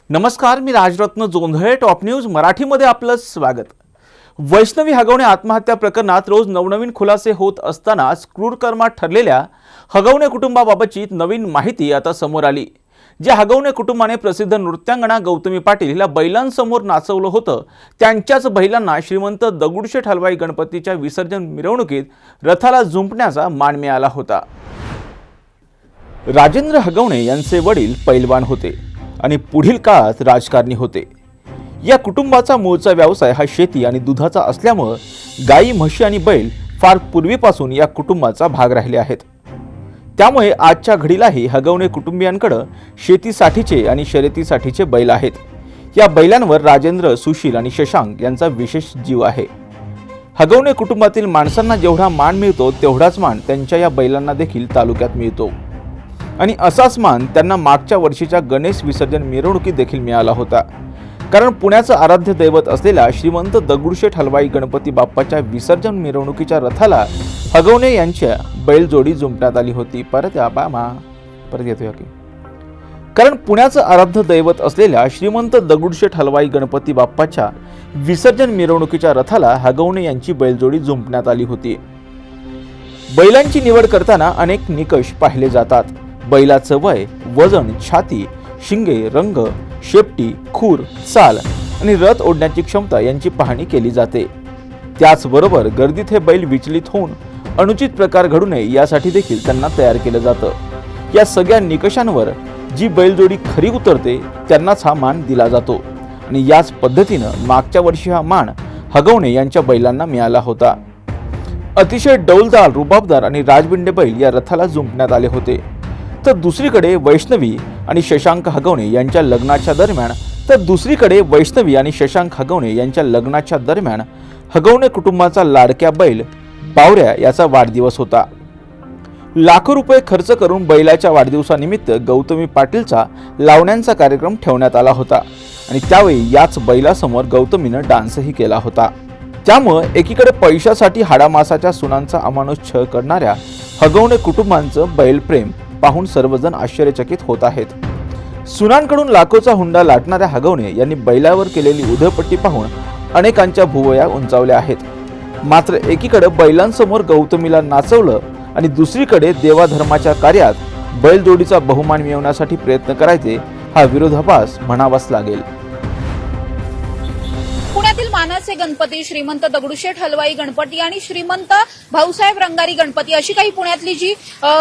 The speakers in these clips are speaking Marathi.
नमस्कार, मी राजरत्न जोंधळे. टॉप न्यूज मराठीमध्ये आपलं स्वागत. वैष्णवी हगवणे आत्महत्या प्रकरणात रोज नवनवीन खुलासे होत असतानाच क्रूर कर्मात ठरलेल्या हगवणे कुटुंबाबाबतची नवीन माहिती आता समोर आली. ज्या हगवणे कुटुंबाने प्रसिद्ध नृत्यांगना गौतमी पाटील हिला बैलांसमोर नाचवलं होतं, त्यांच्याच बैलांना श्रीमंत दगडूशेठ हलवाई गणपतीच्या विसर्जन मिरवणुकीत रथाला जुंपण्याचा मान मिळाला होता. राजेंद्र हगवणे यांचे वडील पैलवान होते आणि पुढील काळात राजकारणी होते. या कुटुंबाचा मूळचा व्यवसाय हा शेती आणि दुधाचा असल्यामुळे गाई, म्हशी आणि बैल फार पूर्वीपासून या कुटुंबाचा भाग राहिले आहेत. त्यामुळे आजच्या घडीलाही हगवणे कुटुंबियांकडे शेतीसाठीचे आणि शर्यतीसाठीचे बैल आहेत. या बैलांवर राजेंद्र, सुशील आणि शशांक यांचा विशेष जीव आहे. हगवणे कुटुंबातील माणसांना जेवढा मान मिळतो तेवढाच मान त्यांच्या या बैलांना देखील तालुक्यात मिळतो. आणि असाच मान त्यांना मागच्या वर्षीच्या गणेश विसर्जन मिरवणुकीत देखील मिळाला होता. कारण पुण्याचं आराध्य दैवत असलेल्या श्रीमंत दगडूशेठ हलवाई गणपती बाप्पाच्या विसर्जन मिरवणुकीच्या रथाला हगवणे यांच्या बैलजोडी जुंपण्यात आली होती. परत येतोय की कारण पुण्याचं आराध्य दैवत असलेल्या श्रीमंत दगडूशेठ हलवाई गणपती बाप्पाच्या विसर्जन मिरवणुकीच्या रथाला हगवणे यांची बैलजोडी जुंपण्यात आली होती. बैलांची निवड करताना अनेक निकष पाहिले जातात. बैलाचं वय, वजन, छाती, शिंगे, रंग, शेपटी, खूर, चाल आणि रथ ओढण्याची क्षमता यांची पाहणी केली जाते. त्याचबरोबर गर्दीत हे बैल विचलित होऊन अनुचित प्रकार घडू नये यासाठी देखील त्यांना तयार केलं जातं. या सगळ्या निकषांवर जी बैलजोडी खरी उतरते त्यांनाच हा मान दिला जातो. आणि याच पद्धतीनं मागच्या वर्षी हा मान हगवणे यांच्या बैलांना मिळाला होता. अतिशय डौलदार, रुबाबदार आणि राजबिंडे बैल या रथाला जुंपण्यात आले होते. तर दुसरीकडे वैष्णवी आणि शशांक हगवणे यांच्या लग्नाच्या दरम्यान हगवणे कुटुंबाचा लाडक्या बैल बावऱ्या याचा वाढदिवस होता. लाखो रुपये खर्च करून बैलाच्या वाढदिवसानिमित्त गौतमी पाटीलचा लावण्यांचा कार्यक्रम ठेवण्यात आला होता आणि त्यावेळी याच बैलासमोर गौतमीनं डान्सही केला होता. त्यामुळे एकीकडे पैशासाठी हाडामासाच्या सुनांचा अमानुष छळ करणाऱ्या हगवणे कुटुंबांचं बैलप्रेम पाहून सर्वजण आश्चर्यचकित होत आहेत. सुनांकडून लाखोचा हुंडा लाटणाऱ्या हगवणे यांनी बैलावर केलेली उधळपट्टी पाहून अनेकांच्या भुवया उंचावल्या आहेत. मात्र एकीकडे बैलांसमोर गौतमीला नाचवलं आणि दुसरीकडे देवाधर्माच्या कार्यात बैलजोडीचा बहुमान मिळवण्यासाठी प्रयत्न करायचे, हा विरोधाभास म्हणावाच लागेल. पुण्यातील मानाचे गणपती श्रीमंत दगडूशेठ हलवाई गणपती आणि श्रीमंत भाऊसाहेब रंगारी गणपती अशी काही पुण्यातली जी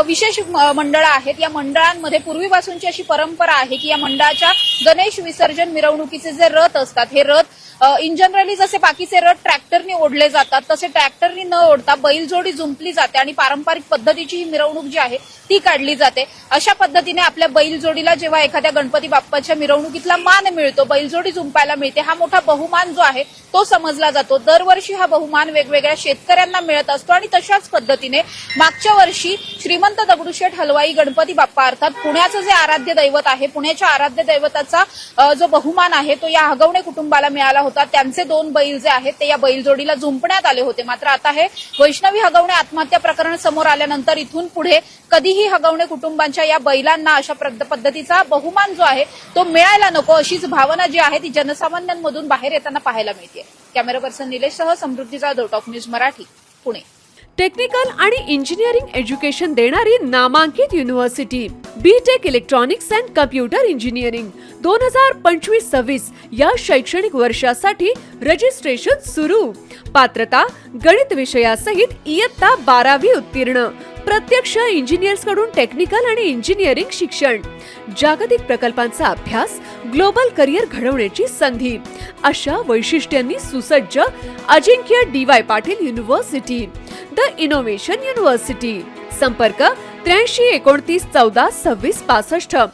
विशेष मंडळं आहेत, या मंडळांमध्ये पूर्वीपासूनची अशी परंपरा आहे की या मंडळाच्या गणेश विसर्जन मिरवणुकीचे जे रथ असतात, हे रथ इन जनरली जसे बाकीचे रथ ट्रॅक्टरने ओढले जातात तसे ट्रॅक्टरने न ओढता बैलजोडी जुंपली जाते आणि पारंपरिक पद्धतीची ही मिरवणूक जी आहे ती काढली जाते. अशा पद्धतीने आपल्या बैलजोडीला जेव्हा एखाद्या गणपती बाप्पाच्या मिरवणुकीतला मान मिळतो, बैलजोडी जुंपायला मिळते, हा मोठा बहुमान जो आहे तो समजला जातो. दरवर्षी हा बहुमान वेगवेगळ्या शेतकऱ्यांना मिळत असतो आणि तशाच पद्धतीने मागच्या वर्षी श्रीमंत दगडूशेठ हलवाई गणपती बाप्पा अर्थात पुण्याचं जे आराध्य दैवत आहे, पुण्याच्या आराध्य दैवताचा जो बहुमान आहे तो या हगवणे कुटुंबाला मिळाला होता. त्यांचे 2 बैल जे आहेत ते या बैलजोडीला जुंपण्यात आले होते. मात्र आता हे वैष्णवी हगवणे आत्महत्या प्रकरण समोर आल्यानंतर इथून पुढे कधीही हगवणे कुटुंबांच्या या बैलांना अशा पद्धतीचा बहुमान जो आहे तो मिळायला नको, अशीच भावना जी आहे ती जनसामान्यांमधून बाहेर येताना पाहायला मिळते. कॅमेरा पर्सन निलेशसह Samruddhi Jadhav, Top News Marathi, Pune. Technical आणि इंजिनिअरिंग एज्युकेशन देणारी नामांकित university BTech electronics and computer engineering 2025-26 या शैक्षणिक वर्षासाठी रजिस्ट्रेशन सुरू. पात्रता गणित विषयासहित इयत्ता 12वी उत्तीर्ण. प्रत्यक्ष इंजिनियर्स कडून टेक्निकल आणि इंजिनिअरिंग शिक्षण. जागतिक प्रकल्पांचा अभ्यास, ग्लोबल करिअर घडवण्याची संधी अशा वैशिष्ट्यांनी सुसज्ज अजिंक्य DY Patil university, the innovation university. संपर्क 83 29 14 26 65.